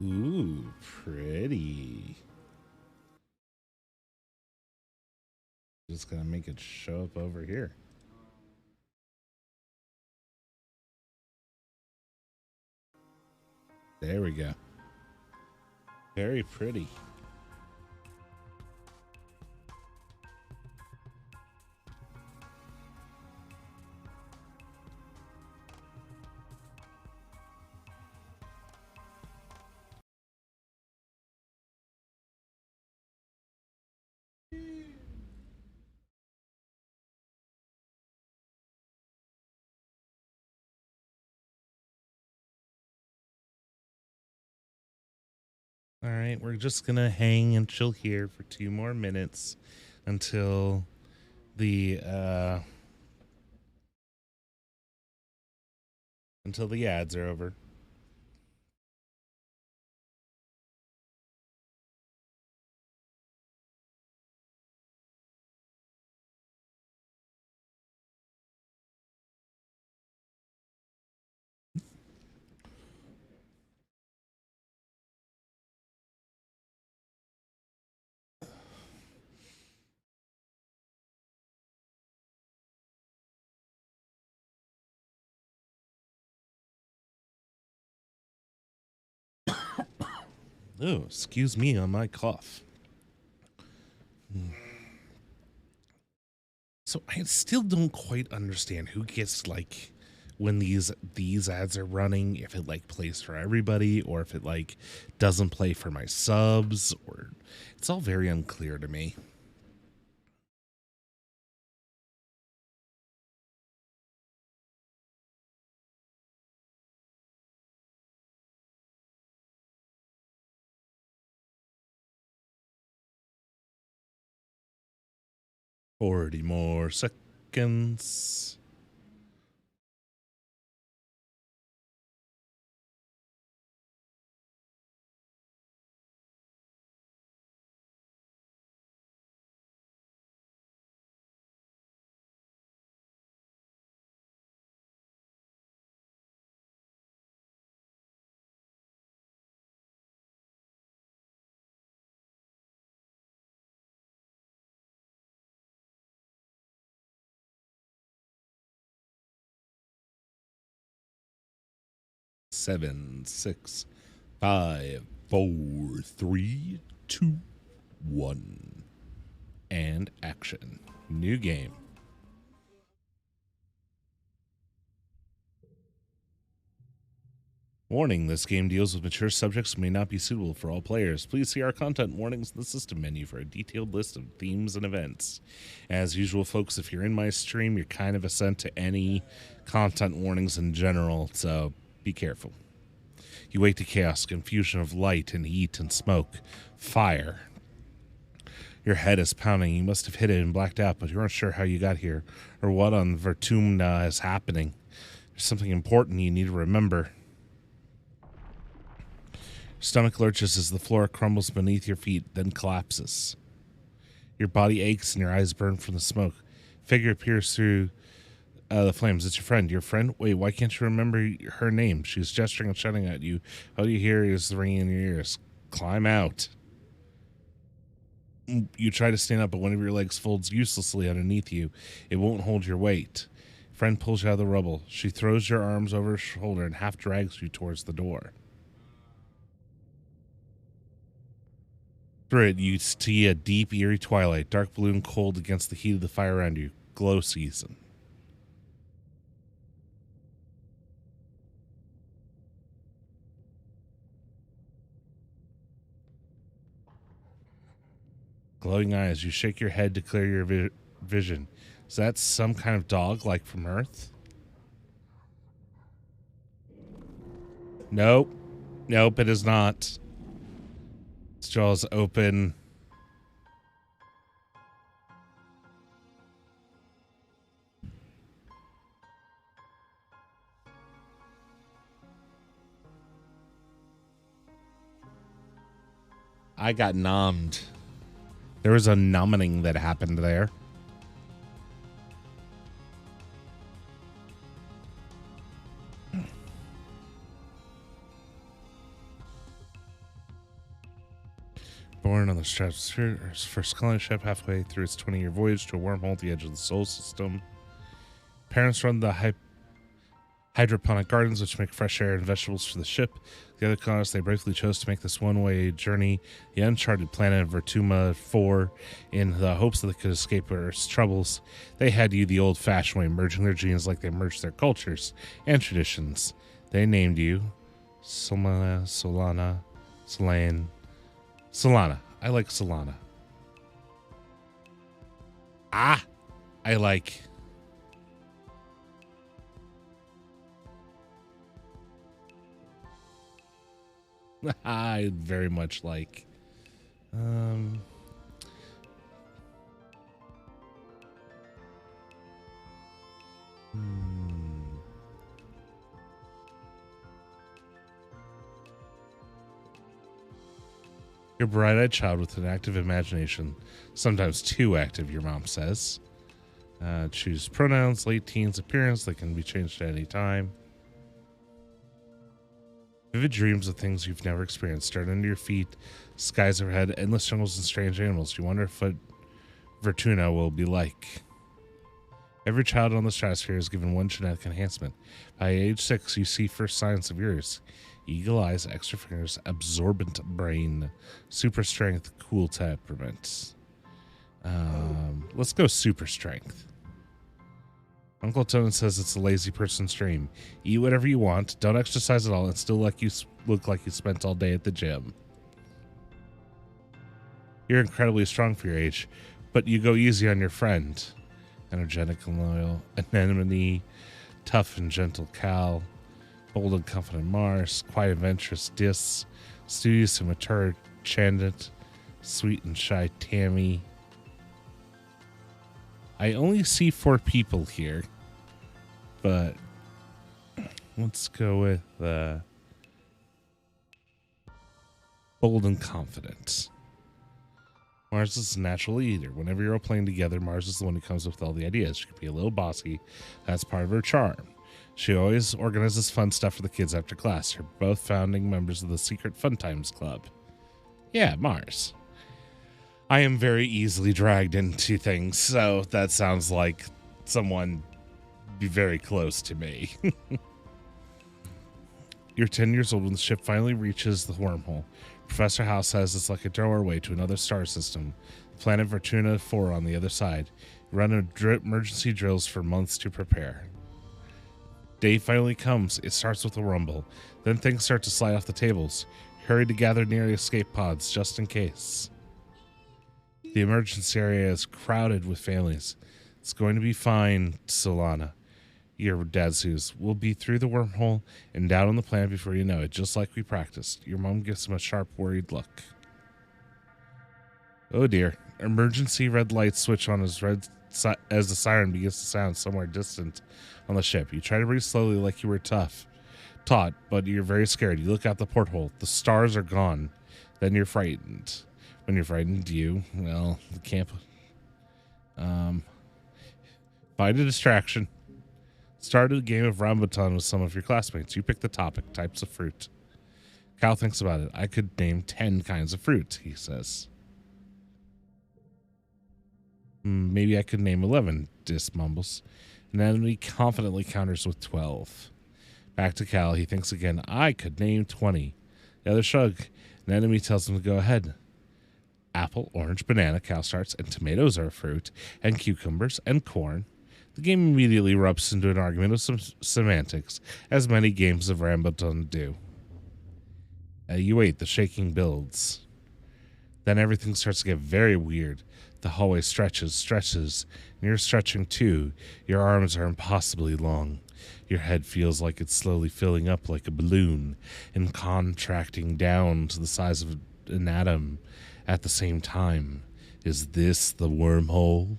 Ooh, pretty. Just gonna make it show up over here. There we go. Very pretty. All right, we're just gonna hang and chill here for 2 more minutes until the ads are over. Oh, excuse me on my cough. So I still don't quite understand who gets like when these ads are running, if it like plays for everybody or if it like doesn't play for my subs, or it's all very unclear to me. 40 more seconds. Seven, six, five, four, three, two, one. And action. New game. Warning, this game deals with mature subjects and may not be suitable for all players. Please see our content warnings in the system menu for a detailed list of themes and events. As usual, folks, if you're in my stream, you're kind of assent to any content warnings in general, so be careful. You wake to chaos, confusion of light and heat and smoke, fire. Your head is pounding. You must have hit it and blacked out, but you aren't sure how you got here or what on Vertumna is happening. There's something important you need to remember. Stomach lurches as the floor crumbles beneath your feet, then collapses. Your body aches and your eyes burn from the smoke. Figure appears through the flames. It's your friend. Your friend? Wait, why can't you remember her name? She's gesturing and shouting at you. All you hear is the ringing in your ears. Climb out. You try to stand up, but one of your legs folds uselessly underneath you. It won't hold your weight. Friend pulls you out of the rubble. She throws your arms over her shoulder and half drags you towards the door. Through it, you see a deep, eerie twilight, dark blue and cold against the heat of the fire around you. Glow season. Glowing eyes, you shake your head to clear your vision. Is that some kind of dog, like from Earth? Nope. Nope, it is not. Its jaws open. I got numbed. There was a numbing that happened there. Born on the stratosphere, Earth's first colony ship, halfway through its 20-year voyage to a wormhole at the edge of the solar system. Parents run the hydroponic gardens, which make fresh air and vegetables for the ship. The other colonists, they bravely chose to make this one-way journey, the uncharted planet of Vertuma 4, in the hopes that they could escape Earth's troubles. They had you the old-fashioned way, merging their genes like they merged their cultures and traditions. They named you Solana, Solana. I like Solana. I like... I very much like. You're a bright-eyed child with an active imagination, sometimes too active, your mom says. Choose pronouns, late teens, appearance. They can be changed at any time. Vivid dreams of things you've never experienced start under your feet, skies overhead, endless jungles and strange animals. You wonder what Vertuna will be like. Every child on the stratosphere is given one genetic enhancement. By age 6, you see first signs of yours. Eagle eyes, extra fingers, absorbent brain, super strength, cool temperament. Let's go super strength. Uncle Tone says it's a lazy person's dream. Eat whatever you want, don't exercise at all, and still look like you spent all day at the gym. You're incredibly strong for your age, but you go easy on your friend. Energetic and loyal, anemone, tough and gentle Cal, bold and confident Mars, quiet adventurous Dis, studious and mature Chandit, sweet and shy Tammy. I only see 4 people here, but let's go with bold and confident. Mars is a natural leader. Whenever you're all playing together, Mars is the one who comes up with all the ideas. She can be a little bossy. That's part of her charm. She always organizes fun stuff for the kids after class. They're both founding members of the Secret Fun Times Club. Yeah, Mars. I am very easily dragged into things, so that sounds like someone be very close to me. You're 10 years old when the ship finally reaches the wormhole. Professor House says it's like a doorway to another star system. Planet Vertuna 4 on the other side. You run emergency drills for months to prepare. Day finally comes. It starts with a rumble. Then things start to slide off the tables. Hurry to gather near the escape pods just in case. The emergency area is crowded with families. It's going to be fine, Solana. Your dad says, we'll be through the wormhole and down on the planet before you know it, just like we practiced. Your mom gives him a sharp, worried look. Oh dear. Emergency red lights switch on as the siren begins to sound somewhere distant on the ship. You try to breathe slowly like you were taught, but you're very scared. You look out the porthole. The stars are gone. Then you're frightened. When you're frightened, you can't. Find a distraction. Start a game of Rambutan with some of your classmates. You pick the topic, types of fruit. Cal thinks about it. I could name 10 kinds of fruit, he says. Maybe I could name 11, Dis mumbles. And then he confidently counters with 12. Back to Cal, he thinks again. I could name 20. The other shrug. An enemy tells him to go ahead. Apple, orange, banana, Cal starts, and tomatoes are a fruit, and cucumbers, and corn. The game immediately erupts into an argument of some semantics, as many games of Rambutan do. You wait, the shaking builds. Then everything starts to get very weird. The hallway stretches, and you're stretching too. Your arms are impossibly long. Your head feels like it's slowly filling up like a balloon and contracting down to the size of an atom at the same time. Is this the wormhole?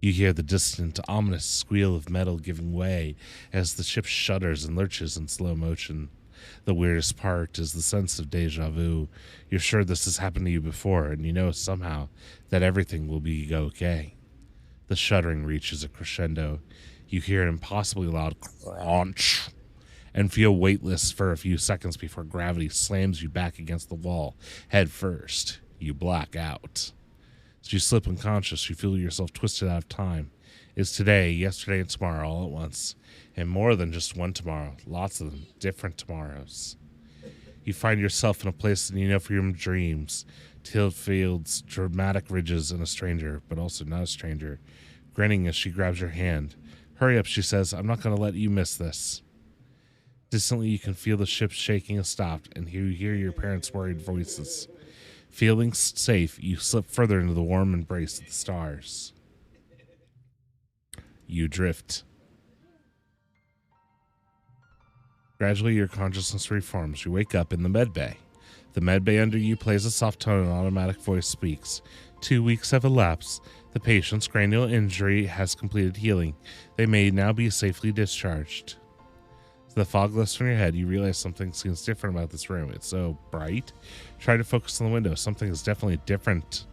You hear the distant, ominous squeal of metal giving way as the ship shudders and lurches in slow motion. The weirdest part is the sense of deja vu. You're sure this has happened to you before, and you know somehow that everything will be okay. The shuddering reaches a crescendo. You hear an impossibly loud crunch and feel weightless for a few seconds before gravity slams you back against the wall head first. You black out. As you slip unconscious, you feel yourself twisted out of time. It's today, yesterday, and tomorrow all at once. And more than just one tomorrow. Lots of them. Different tomorrows. You find yourself in a place that you know from your dreams. Tilled fields, dramatic ridges, and a stranger, but also not a stranger, grinning as she grabs your hand. Hurry up, she says. I'm not going to let you miss this. Distantly, you can feel the ship shaking and stopped, and you hear your parents' worried voices. Feeling safe, you slip further into the warm embrace of the stars. You drift. Gradually, your consciousness reforms. You wake up in the med bay. The med bay under you plays a soft tone and an automatic voice speaks. 2 weeks have elapsed. The patient's cranial injury has completed healing. They may now be safely discharged. As the fog lifts from your head, you realize something seems different about this room. It's so bright. Try to focus on the window. Something is definitely different.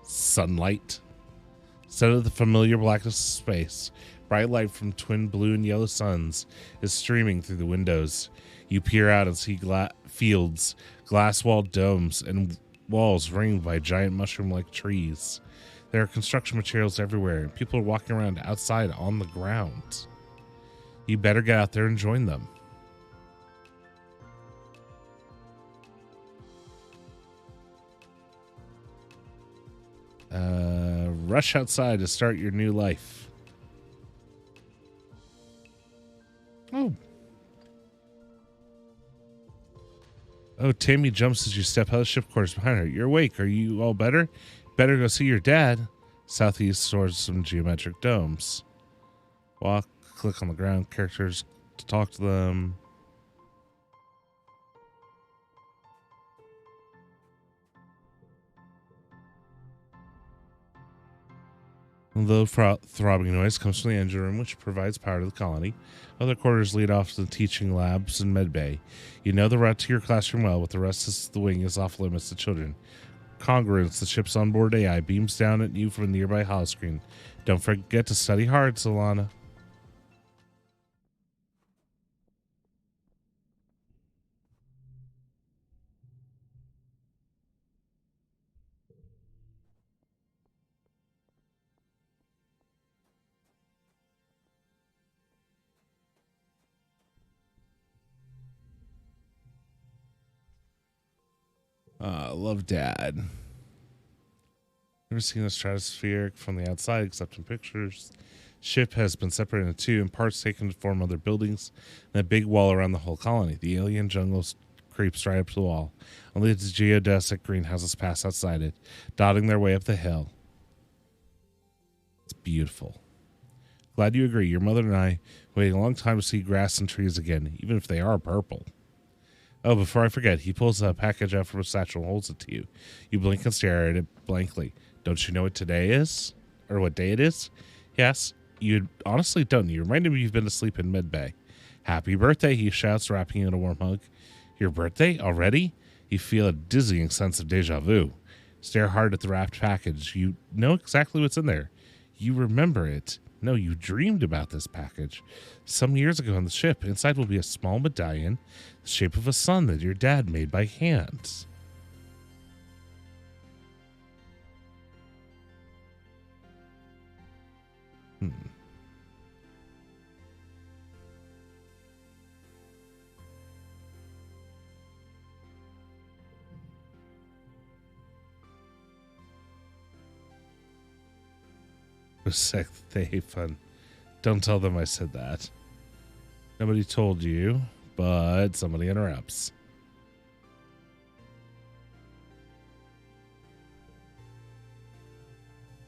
Sunlight. Instead of the familiar blackness of space, bright light from twin blue and yellow suns is streaming through the windows. You peer out and see fields, glass-walled domes, and walls ringed by giant mushroom-like trees. There are construction materials everywhere, and people are walking around outside on the ground. You better get out there and join them. Rush outside to start your new life. Oh, Tammy jumps as you step out of the ship quarters behind her. You're awake. Are you all better? Better go see your dad. Southeast towards some geometric domes. Walk, click on the ground characters to talk to them. A low throbbing noise comes from the engine room, which provides power to the colony. Other quarters lead off to the teaching labs and med bay. You know the route to your classroom well, but the rest of the wing is off limits to children. Congruence, the ship's onboard AI, beams down at you from a nearby holoscreen. Don't forget to study hard, Solana. Love, Dad. Never seen a stratospheric from the outside except in pictures. Ship has been separated into two, and parts taken to form other buildings, and a big wall around the whole colony. The alien jungle creeps right up to the wall. Only the geodesic greenhouses pass outside it, dotting their way up the hill. It's beautiful. Glad you agree. Your mother and I waiting a long time to see grass and trees again, even if they are purple. Oh, before I forget, he pulls a package out from a satchel and holds it to you. You blink and stare at it blankly. Don't you know what today is? Or what day it is? Yes, you honestly don't. You reminded me you've been asleep in medbay. Happy birthday, he shouts, wrapping you in a warm hug. Your birthday? Already? You feel a dizzying sense of deja vu. Stare hard at the wrapped package. You know exactly what's in there. You remember it. No, you dreamed about this package. Some years ago on the ship, inside will be a small medallion, the shape of a sun that your dad made by hand. Sick, they hate fun. Don't tell them I said that. Nobody told you, but somebody interrupts.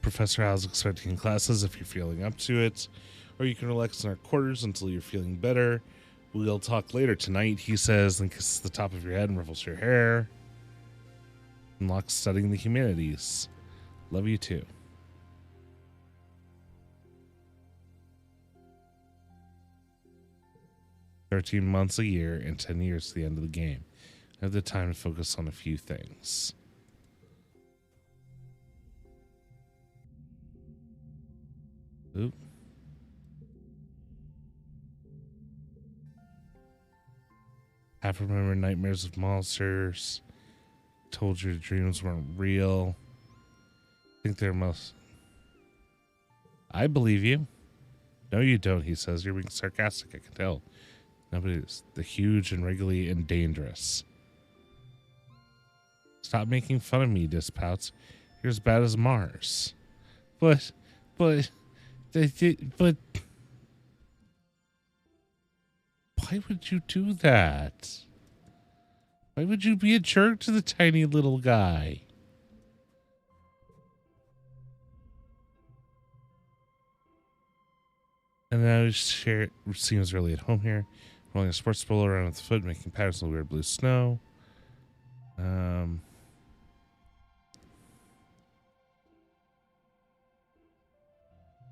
Professor Hal's expecting classes if you're feeling up to it, or you can relax in our quarters until you're feeling better. We'll talk later tonight, he says, and kisses the top of your head and ruffles your hair. Unlocks studying the humanities. Love you too. 13 months a year and 10 years to the end of the game. I have the time to focus on a few things. Oop. Half remember nightmares of monsters. Told your dreams weren't real. Think there must. I believe you. No, you don't, he says. You're being sarcastic, I can tell. Nobody's the huge and regularly and dangerous. Stop making fun of me, Dis pouts. You're as bad as Mars. But, why would you do that? Why would you be a jerk to the tiny little guy? And now he seems really at home here. Rolling a sports ball around with the foot, making patterns in the weird blue snow.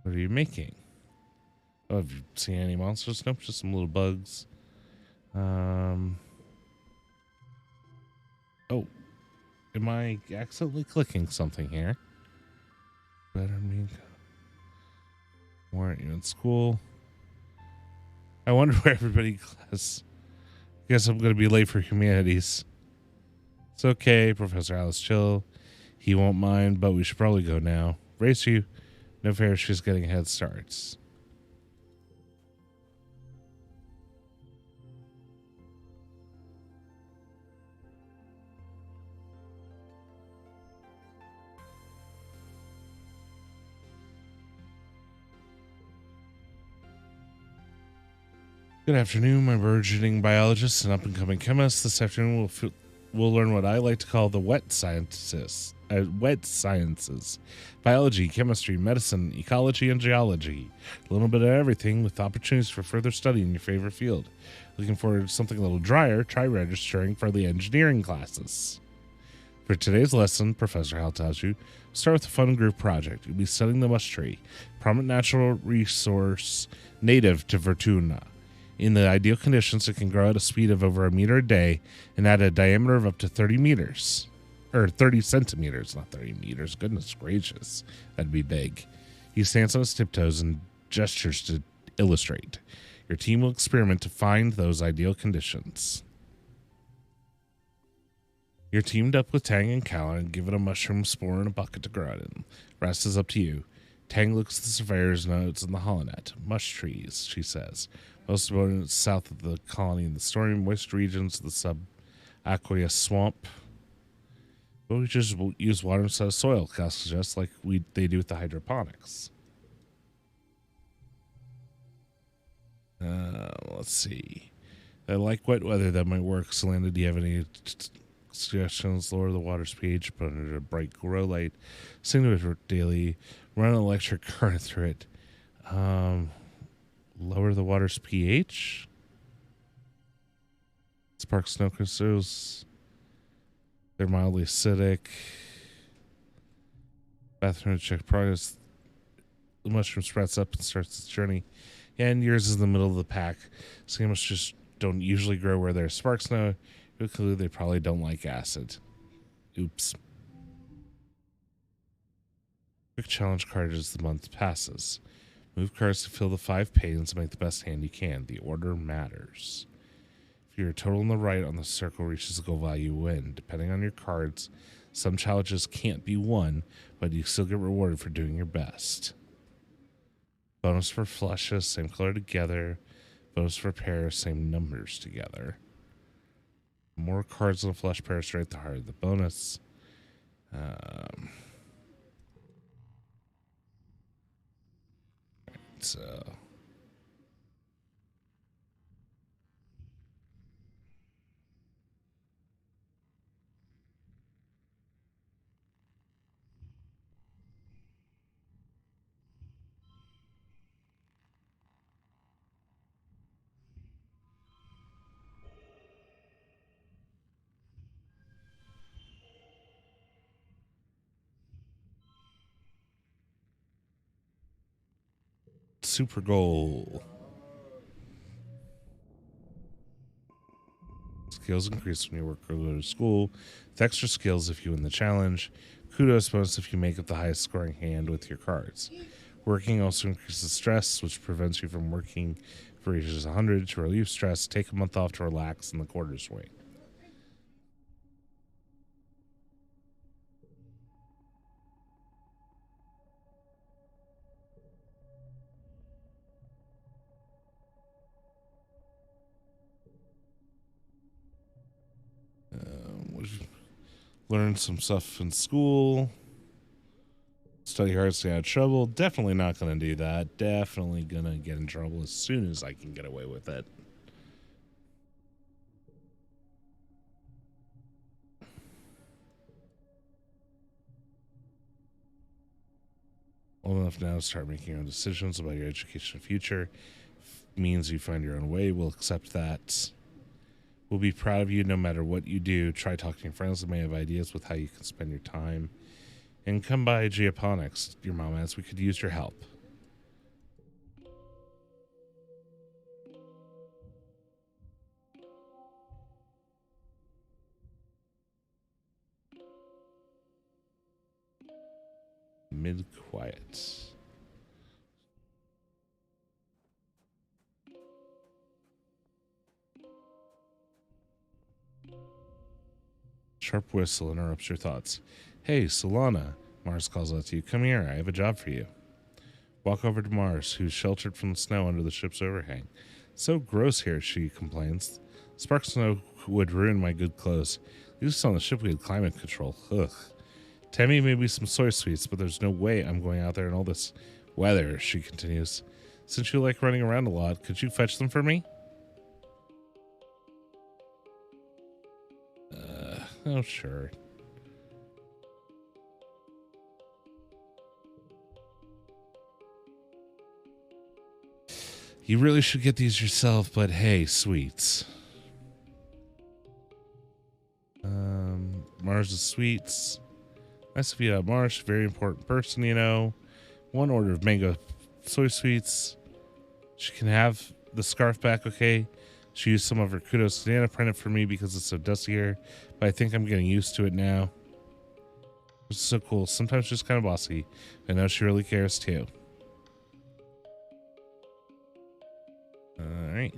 What are you making? Oh, have you seen any monsters? Nope, just some little bugs. Oh. Am I accidentally clicking something here? Better mean. Weren't you in school? I wonder where everybody class. Guess I'm going to be late for humanities. It's okay, Professor Alice. Chill. He won't mind, but we should probably go now. Race you. No fair, she's getting head starts. Good afternoon, my burgeoning biologists and up-and-coming chemists. This afternoon we'll learn what I like to call the wet sciences. Biology, chemistry, medicine, ecology, and geology. A little bit of everything with opportunities for further study in your favorite field. Looking forward to something a little drier? Try registering for the engineering classes. For today's lesson, Professor Hal tells you, start with a fun group project. You'll be studying the mush tree, prominent natural resource native to Vertuna. In the ideal conditions, it can grow at a speed of over a meter a day and at a diameter of up to 30 meters. Or 30 centimeters, not 30 meters. Goodness gracious. That'd be big. He stands on his tiptoes and gestures to illustrate. Your team will experiment to find those ideal conditions. You're teamed up with Tang and Callan and give it a mushroom spore in a bucket to grow it in. Rest is up to you. Tang looks at the surveyor's notes in the holonet. Mush trees, she says. Most abundant south of the colony in the stormy, moist regions of the subaqueous swamp. But we just use water instead of soil, Cal suggests, like they do with the hydroponics. Let's see. I like wet weather. That might work. Solana, do you have any suggestions? Lower the water's pH, put it under a bright grow light, sing to it daily, run an electric current through it. Lower the water's pH. Spark snow crystals. They're mildly acidic. Bathroom check progress. The mushroom sprouts up and starts its journey. Yeah, and yours is in the middle of the pack. Scammers just don't usually grow where there's spark snow. You conclude they probably don't like acid. Oops. Quick challenge card as the month passes. Move cards to fill the 5 panes and make the best hand you can. The order matters. If you're total on the right on the circle reaches the goal value, you win. Depending on your cards, some challenges can't be won, but you still get rewarded for doing your best. Bonus for flushes, same color together. Bonus for pairs, same numbers together. The more cards in a flush pair straight, the harder the bonus. So super goal. Skills increase when you work or go to school. With extra skills if you win the challenge. Kudos bonus if you make up the highest scoring hand with your cards. Working also increases stress, which prevents you from working If it reaches 100, to relieve stress, take a month off to relax in the quarters wing. Learn some stuff in school. Study hard, stay out of trouble. Definitely not going to do that. Definitely going to get in trouble as soon as I can get away with it. Old enough now to start making your own decisions about your education and future. Means you find your own way. We'll accept that. We'll be proud of you no matter what you do. Try talking to your friends that may have ideas with how you can spend your time. And come by Geoponics. Your mom asks, we could use your help. Mid-quiet. Sharp whistle interrupts your thoughts. Hey, Solana, Mars calls out to you. Come here, I have a job for you. Walk over to Mars, who's sheltered from the snow under the ship's overhang. So gross here, she complains. Spark snow would ruin my good clothes. At least on the ship we had climate control. Ugh. Tammy made me some soy sweets, but there's no way I'm going out there in all this weather, she continues. Since you like running around a lot, could you fetch them for me? Oh, sure. You really should get these yourself, but hey, sweets. Mars is sweets. Nice of you to Mars, very important person, you know. One order of mango soy sweets. She can have the scarf back, okay? She used some of her kudos to Nana print it for me because it's so dusty here, but I think I'm getting used to it now. It's so cool. Sometimes just kind of bossy. I know she really cares too. Alright.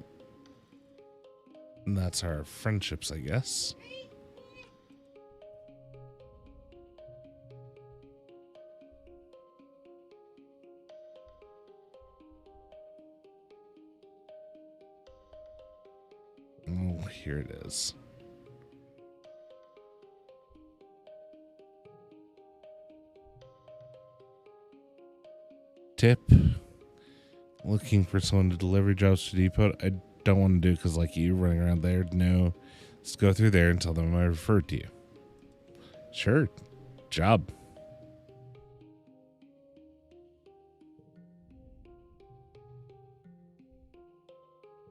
And that's our friendships, I guess. Oh, here it is. Tip. Looking for someone to deliver jobs to depot. I don't want to do because like you running around there. No. Let's go through there and tell them I referred to you. Sure. Job.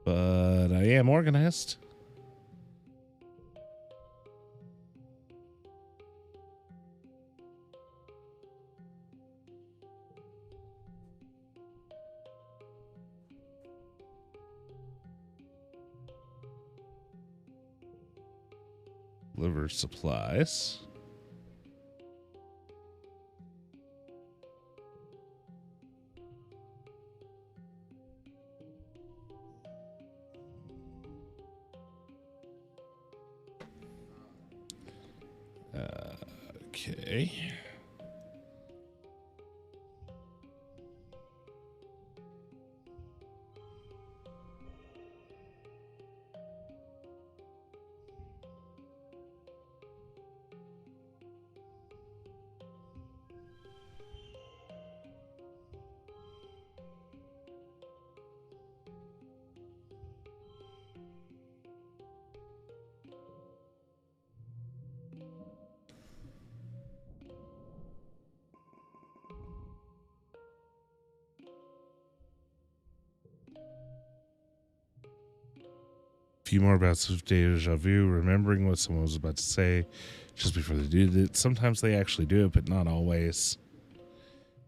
But I am organized. Deliver supplies. Okay. Few more bouts of deja vu, remembering what someone was about to say just before they did it. Sometimes they actually do it, but not always.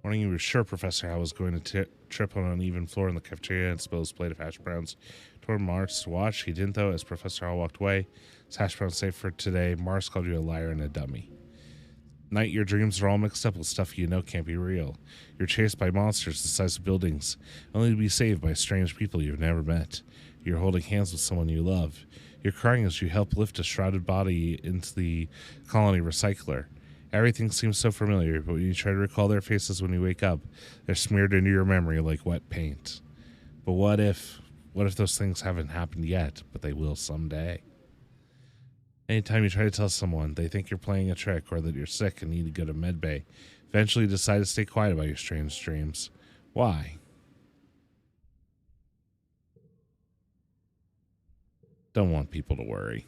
Morning, you were sure Professor Hal was going to trip on an uneven floor in the cafeteria and spill his plate of hash browns toward Mars to watch. He didn't, though, as Professor Hal walked away. His hash browns safe for today. Mars called you a liar and a dummy. Night, your dreams are all mixed up with stuff you know can't be real. You're chased by monsters the size of buildings, only to be saved by strange people you've never met. You're holding hands with someone you love. You're crying as you help lift a shrouded body into the colony recycler. Everything seems so familiar, but when you try to recall their faces when you wake up, they're smeared into your memory like wet paint. But what if those things haven't happened yet, but they will someday? Anytime you try to tell someone, they think you're playing a trick or that you're sick and need to go to medbay. Eventually, you decide to stay quiet about your strange dreams. Why? Don't want people to worry.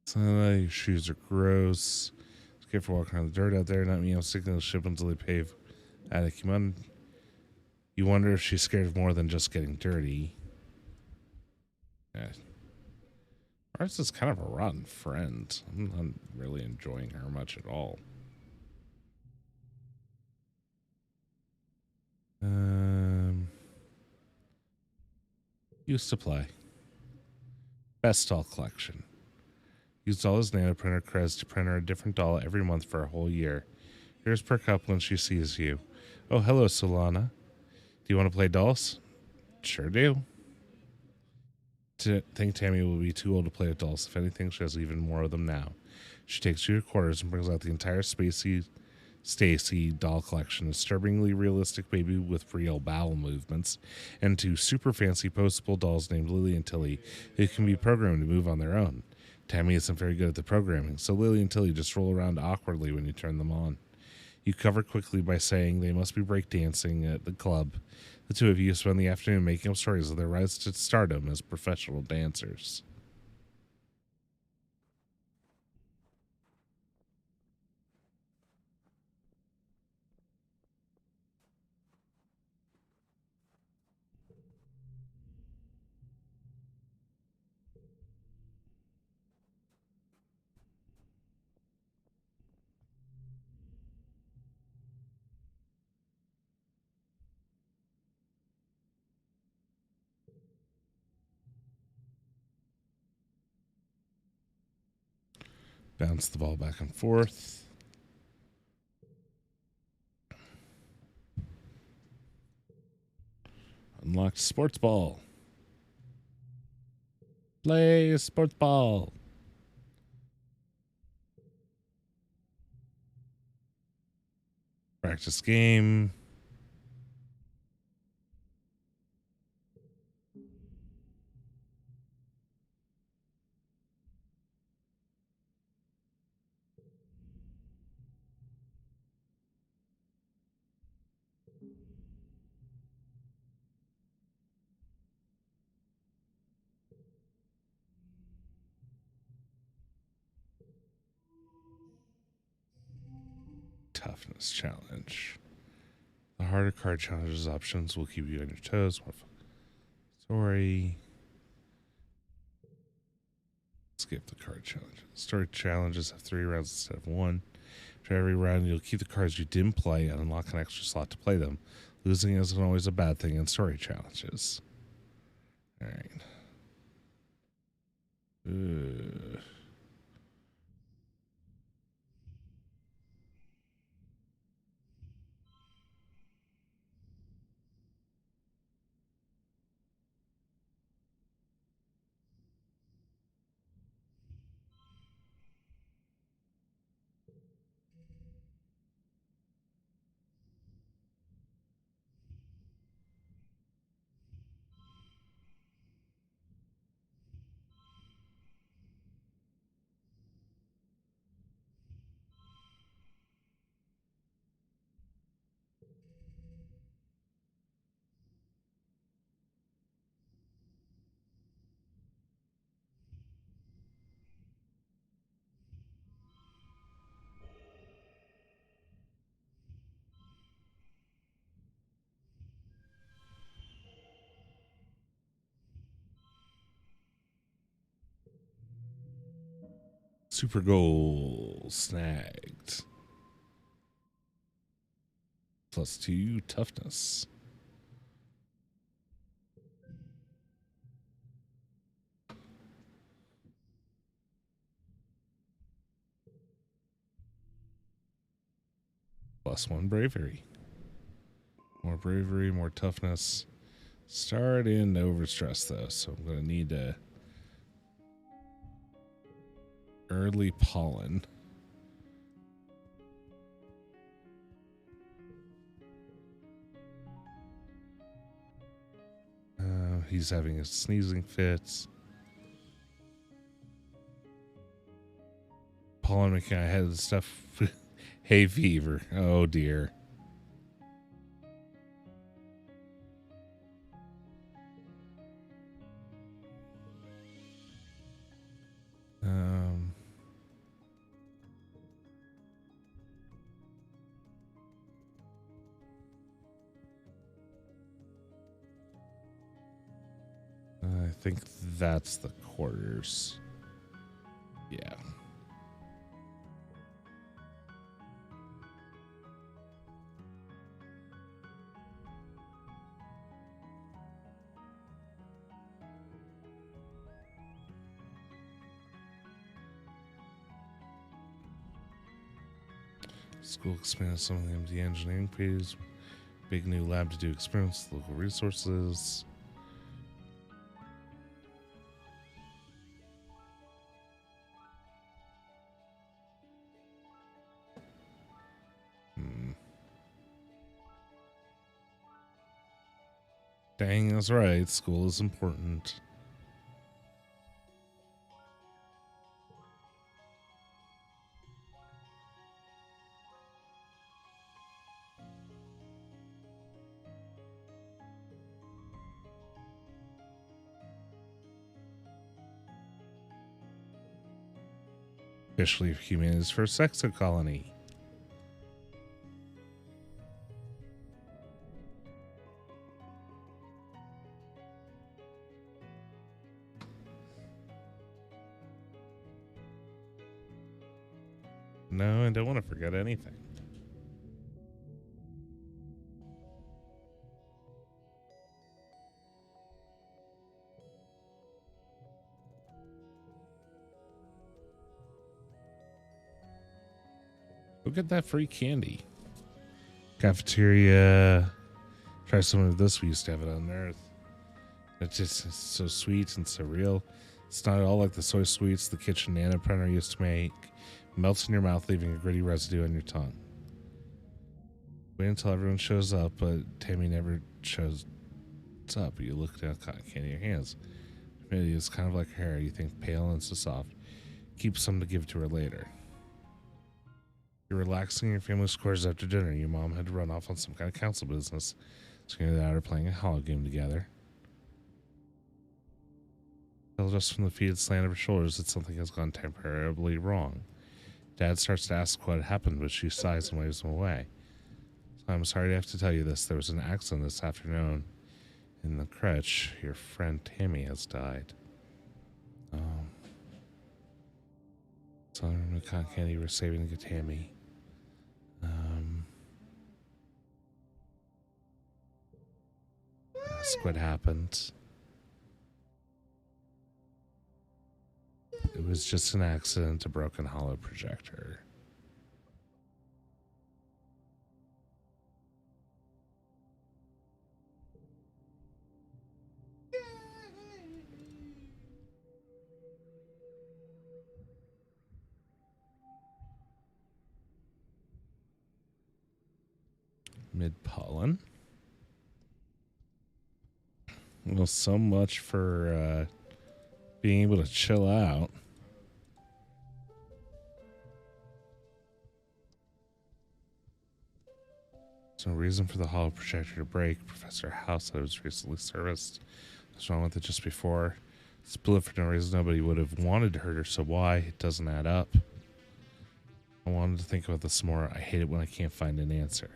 So, your shoes are gross. It's good for walking around the dirt out there, not me. I'm sticking to the ship until they pave attic. You wonder if she's scared of more than just getting dirty. Yeah. Ours is kind of a rotten friend. I'm not really enjoying her much at all. Used to play. Best doll collection. Used all his nano printer creds to print her a different doll every month for a whole year. Here's per cup when she sees you. Oh, hello, Solana. Do you want to play dolls? Sure do. Think Tammy will be too old to play with dolls. If anything, she has even more of them now. She takes you to quarters and brings out the entire Spacey Stacy doll collection, a disturbingly realistic baby with real bowel movements, and two super fancy postable dolls named Lily and Tilly who can be programmed to move on their own. Tammy isn't very good at the programming, so Lily and Tilly just roll around awkwardly when you turn them on. You cover quickly by saying they must be breakdancing at the club. The two of you spend the afternoon making up stories of their rise to stardom as professional dancers. Bounce the ball back and forth. Unlocked sports ball. Play sports ball. Practice game. Toughness challenge. The harder card challenges options will keep you on your toes. Story. Skip the card challenges. Story challenges have 3 rounds instead of 1. For every round, you'll keep the cards you didn't play and unlock an extra slot to play them. Losing isn't always a bad thing in story challenges. Alright. Super goal snagged. +2 toughness. +1 bravery. More bravery, more toughness. Starting to overstress though, so I'm gonna need a early pollen. He's having his sneezing fits. Pollen making I had stuff. Hay fever. Oh dear. I think that's the quarters. Yeah. School expanded some of the MD engineering pages. Big new lab to do experiments, local resources. Dang, that's right. School is important. Officially humanity's first exocolony. No, I don't want to forget anything. Go get that free candy. Cafeteria. Try some of this. We used to have it on Earth. It's just so sweet and so real. It's not at all like the soy sweets the kitchen nanoprinter used to make. Melts in your mouth, leaving a gritty residue on your tongue. Wait until everyone shows up, but Tammy never shows up. You look down cotton candy in your hands. Maybe it's kind of like her hair. You think pale and so soft. Keep some to give to her later. You're relaxing in your family's quarters after dinner. Your mom had to run off on some kind of council business. So you're out are playing a hollow game together. Tell just from the feet slant of her shoulders that something has gone temporarily wrong. Dad starts to ask what happened, but she sighs and waves him away. So I'm sorry to have to tell you this. There was an accident this afternoon in the crèche. Your friend Tammy has died. So I'm cotton candy we're saving to get Tammy. Ask what happened. It was just an accident, a broken hollow projector. Mid-pollen. Well, so much for being able to chill out. There's no reason for the hollow projector to break. Professor House said it was recently serviced. What's wrong with it just before? Split for no reason. Nobody would have wanted to hurt her, so why? It doesn't add up. I wanted to think about this more. I hate it when I can't find an answer.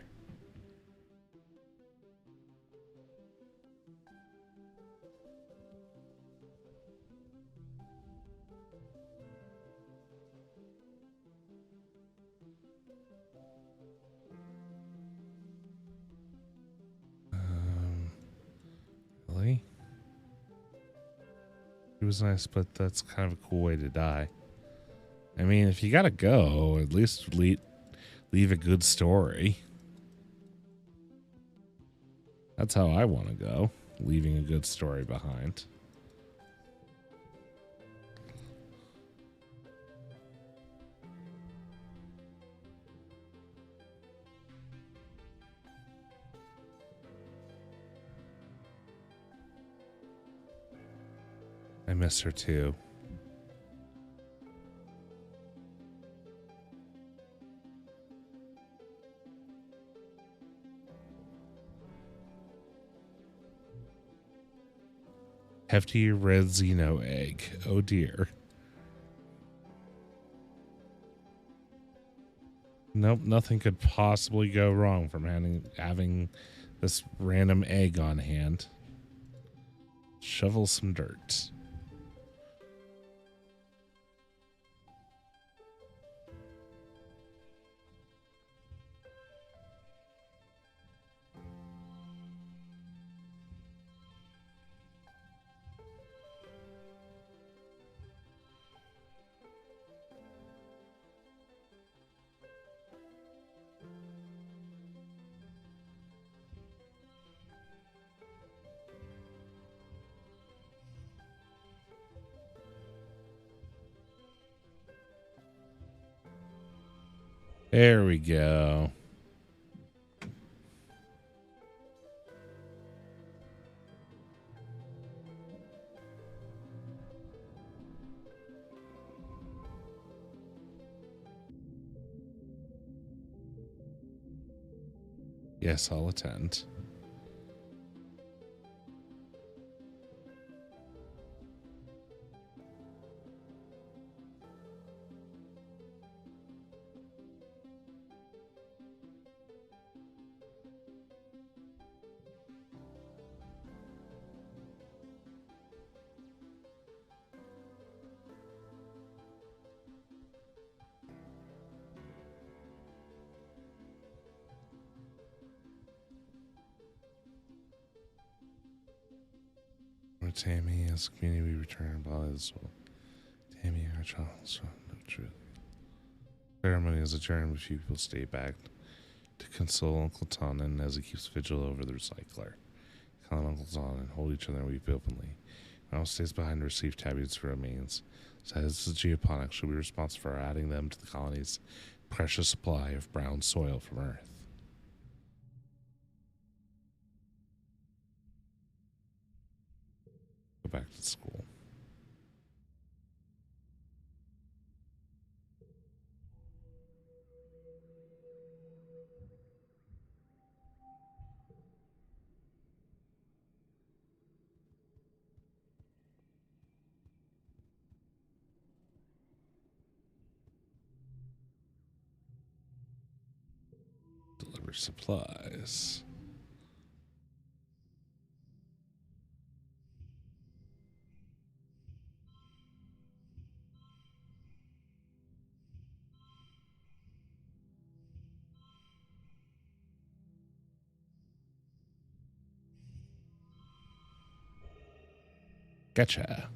Really? He was nice, but that's kind of a cool way to die. I mean, if you gotta go, at least leave a good story. That's how I want to go, leaving a good story behind. I miss her too. Hefty red Xeno egg. Oh dear. Nope, nothing could possibly go wrong from having this random egg on hand. Shovel some dirt. There we go. Yes, I'll attend. Or Tammy, as a community, we return body as well. Tammy, our child, no truth. Ceremony is adjourned, but few people stay back to console Uncle Tonin as he keeps vigil over the recycler. Call Uncle Tonin and hold each other and weep openly. Ronald stays behind to receive Tabby's remains. Says the geoponics should be responsible for adding them to the colony's precious supply of brown soil from Earth. Go back to school. Deliver supplies. Gotcha.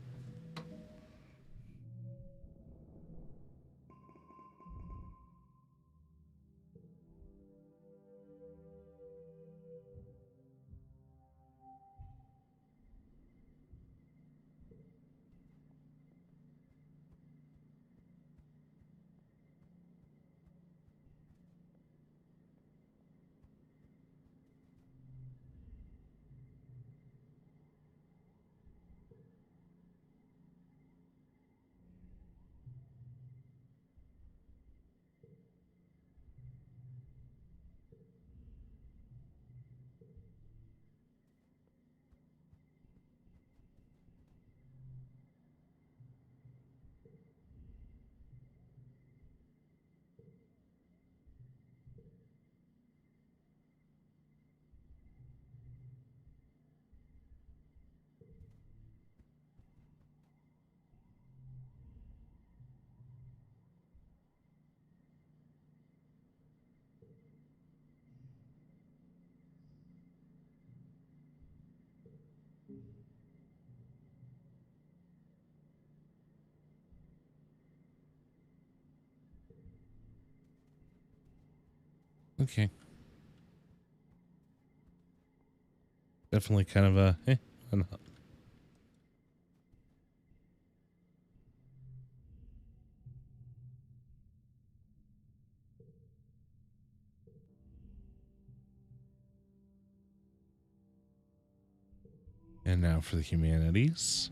Okay. Definitely kind of a, why not? And now for the humanities.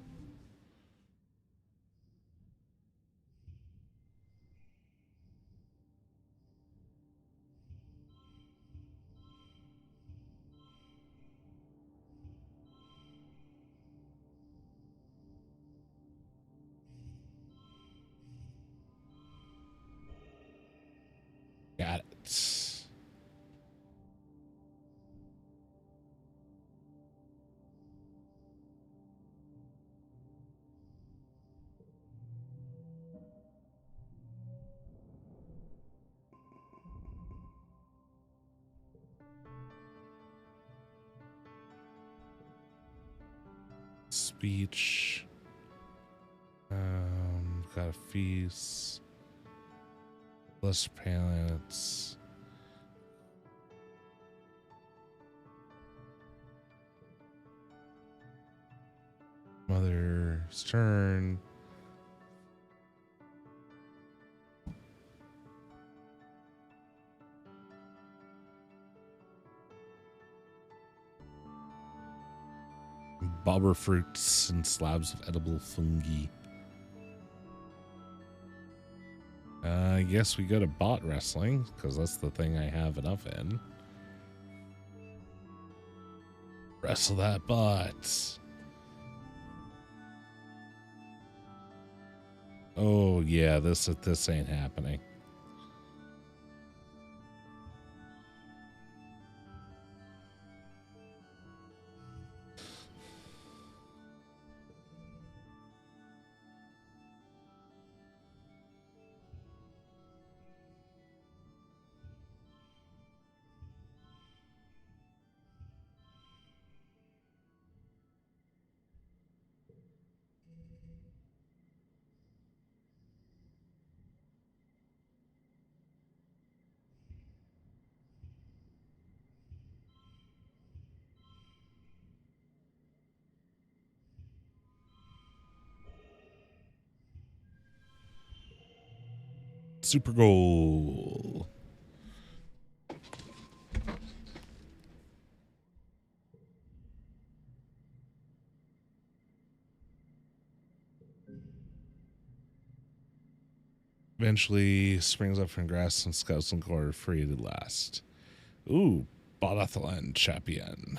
Got it. Speech. Got a feast. Less planets. Mother's turn. Bobber fruits and slabs of edible fungi. I guess we go to bot wrestling, because that's the thing I have enough in. Wrestle that bot. Oh yeah, this ain't happening. Super goal. Eventually springs up from grass and scouts and core free to last. Ooh, Botathlon champion.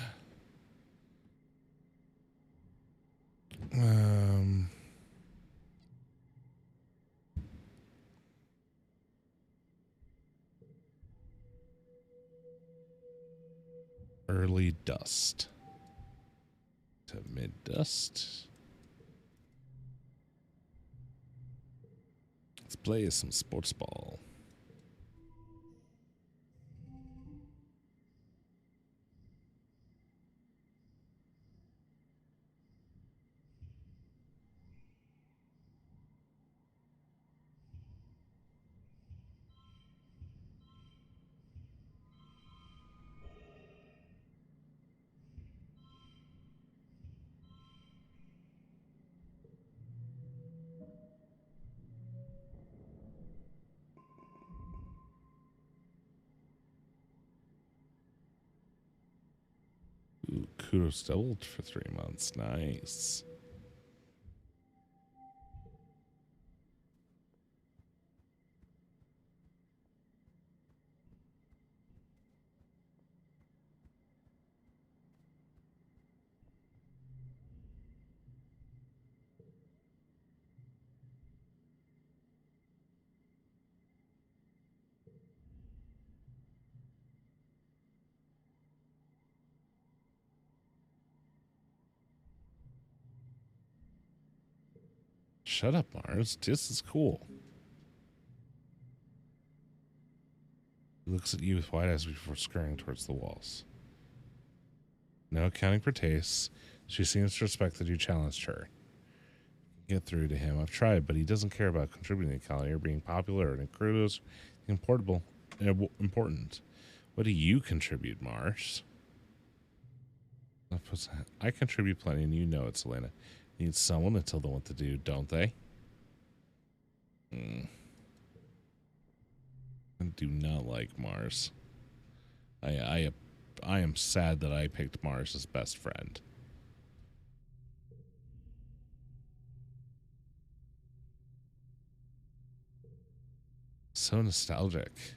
Early dust to mid dust. Let's play some sports ball. Ooh, kudos doubled for 3 months. Nice. Shut up, Mars. This is cool. He looks at you with wide eyes before scurrying towards the walls. No accounting for tastes. She seems to respect that you challenged her. Get through to him. I've tried, but he doesn't care about contributing to Cali or being popular or crudos important. What do you contribute, Mars? I contribute plenty, and you know it, Selena. Need someone to tell them what to do, don't they? I do not like Mars. I am sad that I picked Mars as best friend. So nostalgic.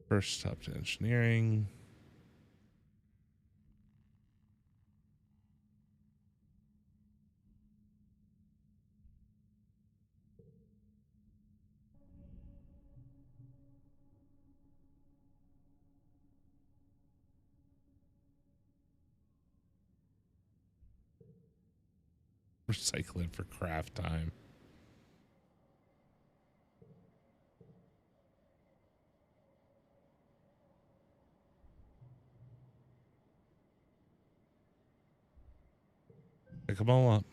First stop to engineering. Recycle it for craft time. Pick them all up.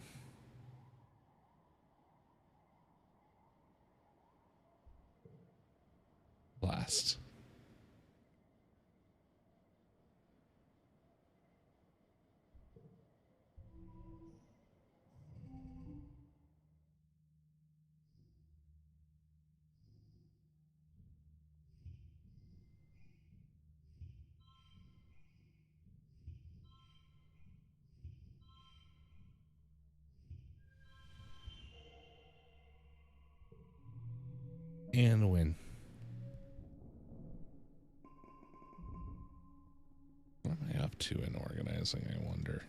Blast. And win. What am I up to in organizing, I wonder?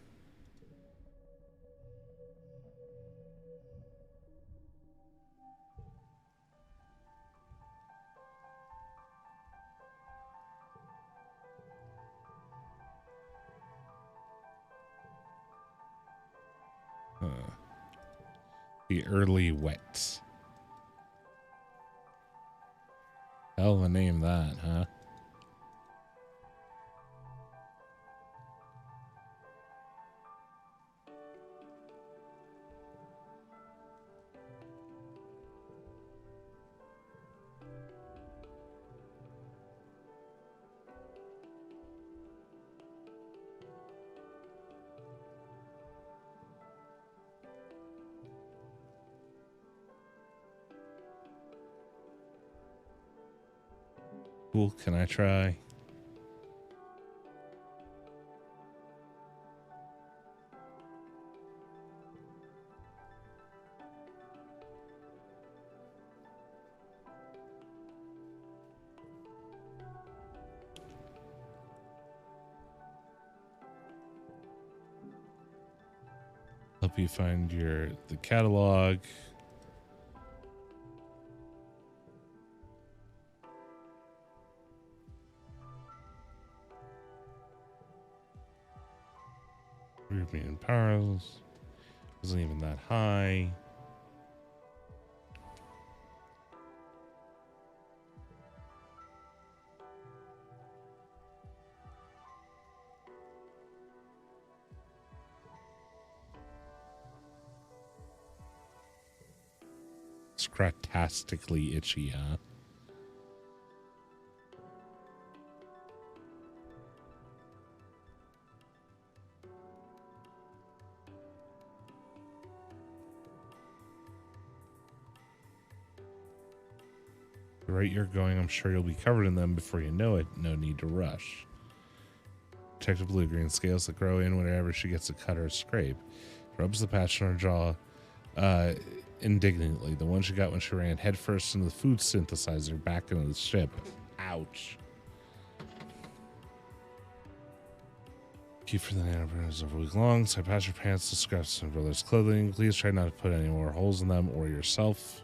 The early wet. Hell of a name that, huh? Cool, can I try? Help you find the catalog. European powers wasn't even that high. Scratastically itchy, huh? The rate you're going, I'm sure you'll be covered in them before you know it. No need to rush. Check the blue-green scales that grow in whenever she gets a cut or a scrape. Rubs the patch on her jaw indignantly. The one she got when she ran headfirst into the food synthesizer back into the ship. Ouch. Keep for the nanoburners over a week long, so I pass your pants to scraps and brother's clothing. Please try not to put any more holes in them or yourself.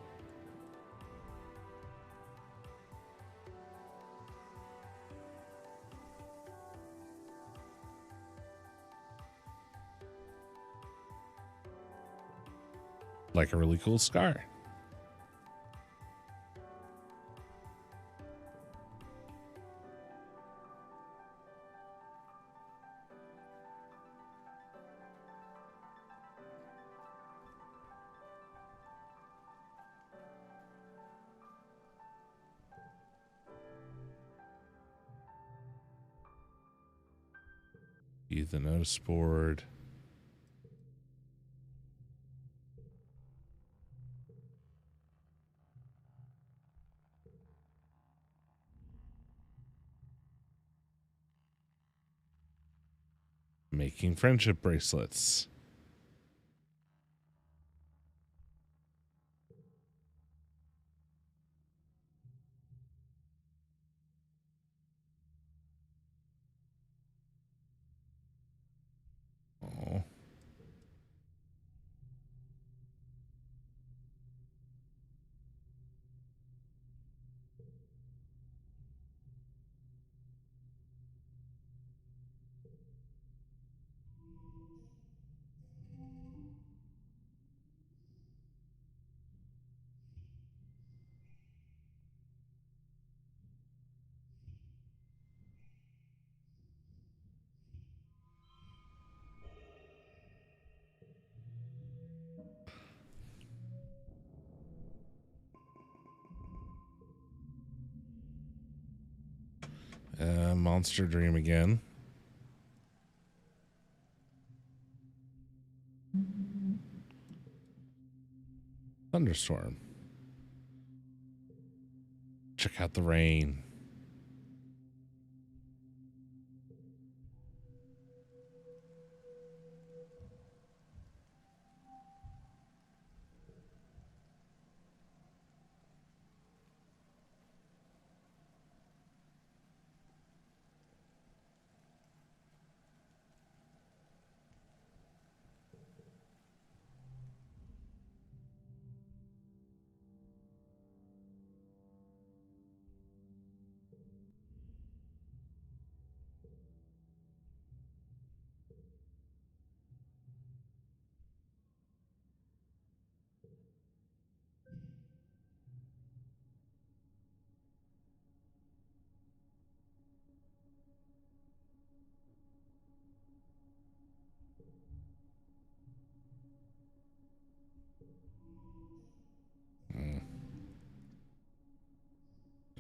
Like a really cool scar. View the notice board. Making friendship bracelets. Oh. Monster dream again. Thunderstorm. Check out the rain.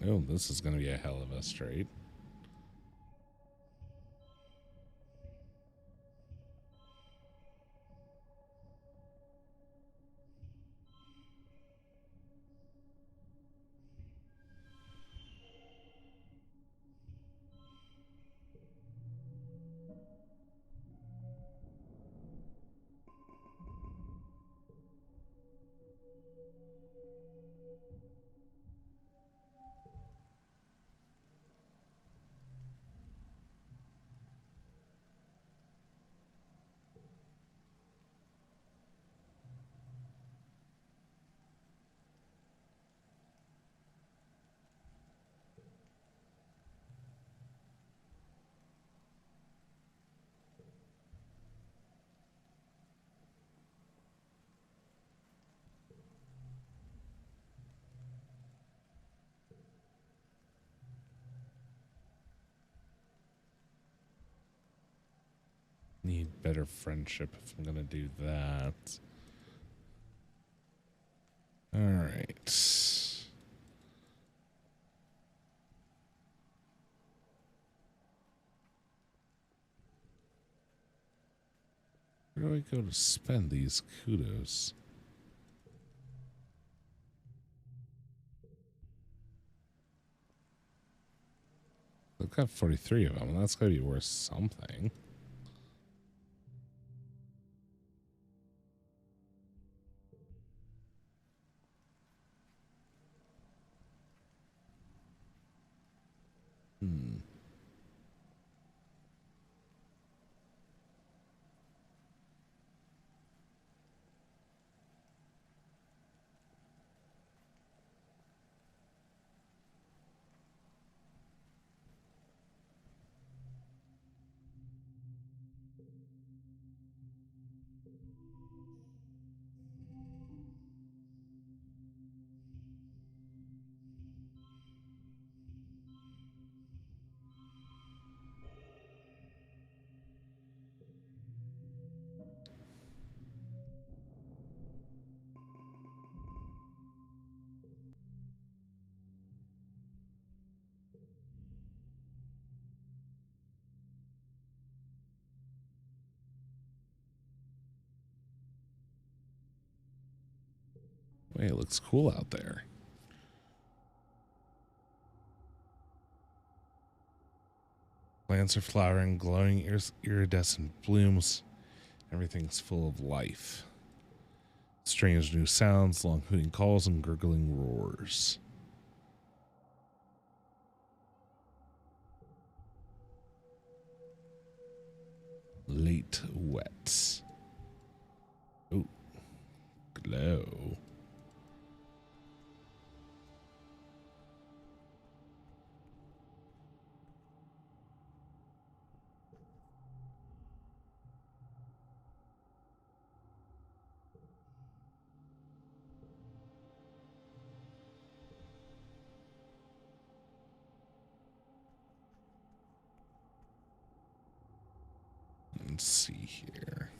Oh, this is going to be a hell of a straight. Need better friendship if I'm going to do that. All right. Where do I go to spend these kudos? I've got 43 of them. That's got to be worth something. Wait, it looks cool out there. Plants are flowering, glowing iridescent blooms. Everything's full of life. Strange new sounds, long hooting calls, and gurgling roars. Late wet. Oh, glow. Let's see here.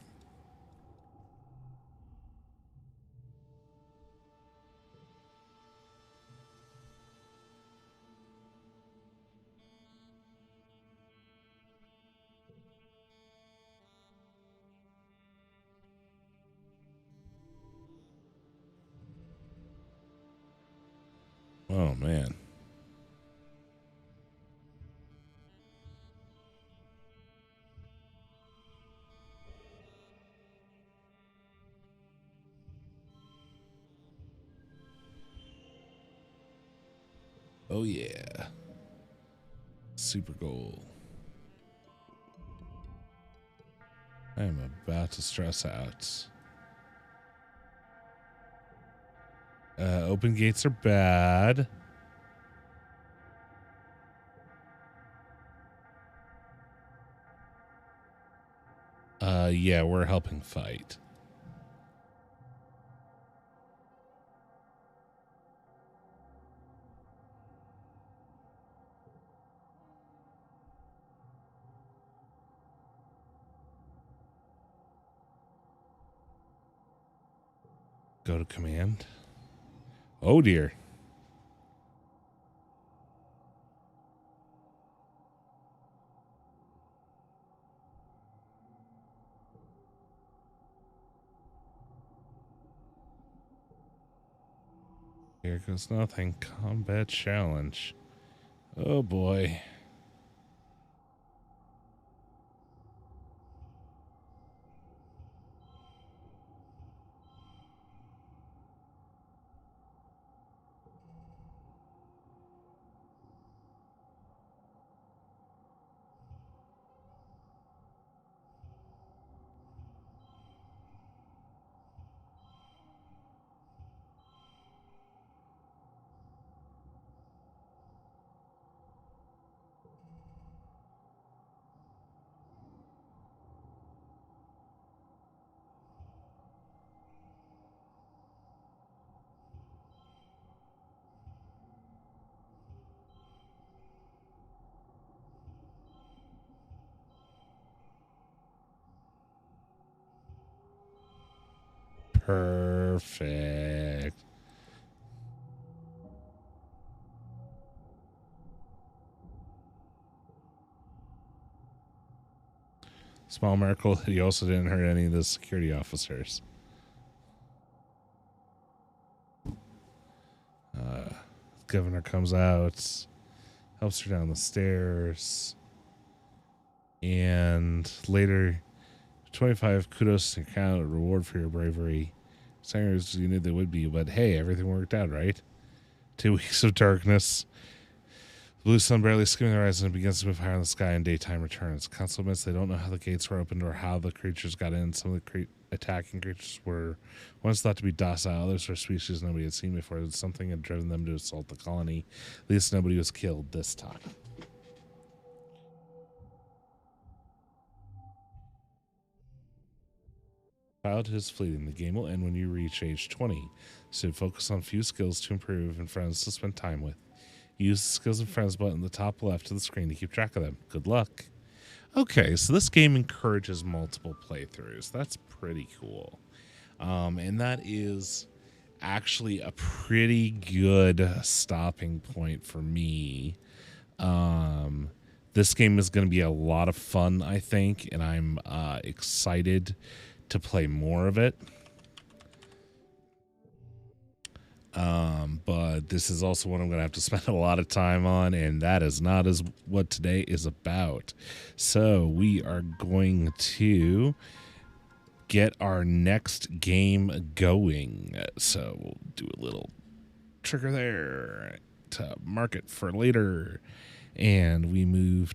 Oh, man. Oh, yeah. Super goal. I am about to stress out. Open gates are bad. Yeah, we're helping fight. Go to command. Oh, dear. Here goes nothing. Combat challenge. Oh, boy. Perfect. Small miracle that he also didn't hurt any of the security officers. Governor comes out, helps her down the stairs, and later, 25 kudos to count, reward for your bravery. Singers, you knew they would be, but hey, everything worked out, right? 2 weeks of darkness. The blue sun barely skimming the horizon and begins to move higher in the sky, and daytime returns. Council admits they don't know how the gates were opened or how the creatures got in. Some of the attacking creatures were once thought to be docile, others were species nobody had seen before. Something had driven them to assault the colony. At least nobody was killed this time. Childhood is fleeting. The game will end when you reach age 20, so focus on few skills to improve and friends to spend time with. Use the skills and friends button in the top left of the screen to keep track of them. Good luck. Okay, so this game encourages multiple playthroughs. That's pretty cool. And that is actually a pretty good stopping point for me. This game is going to be a lot of fun, I think, and I'm excited to play more of it. But this is also one I'm going to have to spend a lot of time on, and that is not as what today is about. So we are going to get our next game going. So we'll do a little trigger there to mark it for later, and we move